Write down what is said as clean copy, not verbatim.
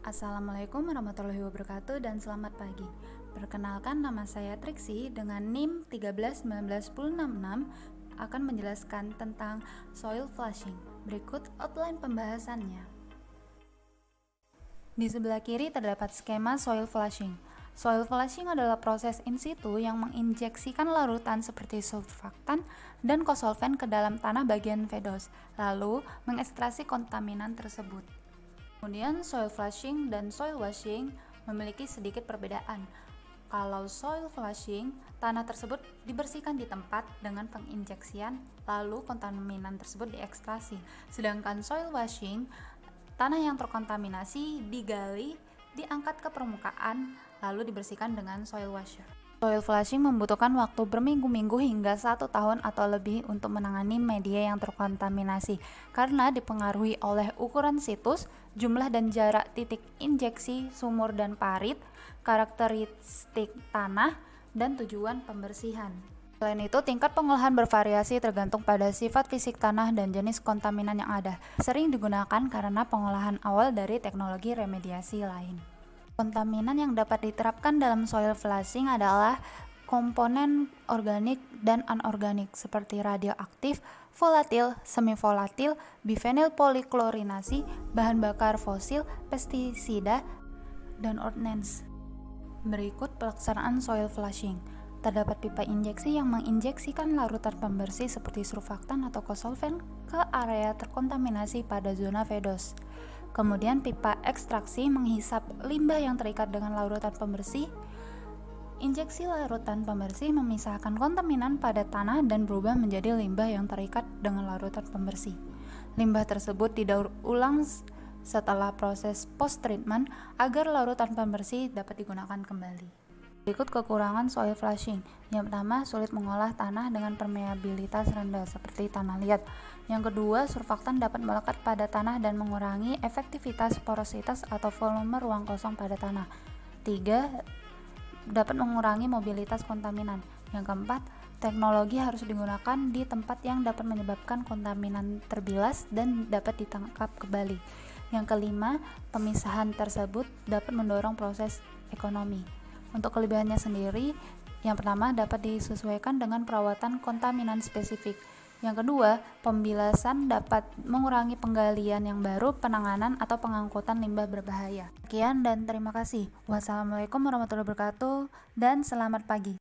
Assalamualaikum warahmatullahi wabarakatuh dan selamat pagi. Perkenalkan, nama saya Triksi dengan NIM 13191066 akan menjelaskan tentang soil flushing. Berikut outline pembahasannya. Di sebelah kiri terdapat skema soil flushing. Soil flushing adalah proses in situ yang menginjeksikan larutan seperti surfaktan dan kosolven ke dalam tanah bagian fedos, lalu mengekstraksi kontaminan tersebut. Kemudian soil flushing dan soil washing memiliki sedikit perbedaan. Kalau soil flushing, tanah tersebut dibersihkan di tempat dengan penginjeksian, lalu kontaminan tersebut diekstraksi. Sedangkan soil washing, tanah yang terkontaminasi digali, diangkat ke permukaan, lalu dibersihkan dengan soil washer. Soil flushing membutuhkan waktu berminggu-minggu hingga 1 tahun atau lebih untuk menangani media yang terkontaminasi karena dipengaruhi oleh ukuran situs, jumlah dan jarak titik injeksi, sumur dan parit, karakteristik tanah, dan tujuan pembersihan. Selain itu, tingkat pengolahan bervariasi tergantung pada sifat fisik tanah dan jenis kontaminan yang ada. Sering digunakan karena pengolahan awal dari teknologi remediasi lain. Kontaminan yang dapat diterapkan dalam soil flushing adalah komponen organik dan anorganik seperti radioaktif, volatil, semi-volatil, bifenyl poliklorinasi, bahan bakar fosil, pestisida, dan ordnance. Berikut pelaksanaan soil flushing. Terdapat pipa injeksi yang menginjeksikan larutan pembersih seperti surfaktan atau kosolven ke area terkontaminasi pada zona fedos. Kemudian pipa ekstraksi menghisap limbah yang terikat dengan larutan pembersih. Injeksi larutan pembersih memisahkan kontaminan pada tanah dan berubah menjadi limbah yang terikat dengan larutan pembersih. Limbah tersebut didaur ulang setelah proses post-treatment agar larutan pembersih dapat digunakan kembali. Berikut kekurangan soil flushing. Yang pertama, sulit mengolah tanah dengan permeabilitas rendah seperti tanah liat. Yang kedua, surfaktan dapat melekat pada tanah dan mengurangi efektivitas porositas atau volume ruang kosong pada tanah. 3. Dapat mengurangi mobilitas kontaminan. Yang keempat, teknologi harus digunakan di tempat yang dapat menyebabkan kontaminan terbilas dan dapat ditangkap kembali. Yang kelima, pemisahan tersebut dapat mendorong proses ekonomi. Untuk kelebihannya sendiri, yang pertama dapat disesuaikan dengan perawatan kontaminan spesifik. Yang kedua, pembilasan dapat mengurangi penggalian yang baru, penanganan atau pengangkutan limbah berbahaya. Sekian dan terima kasih. Wassalamualaikum warahmatullahi wabarakatuh dan selamat pagi.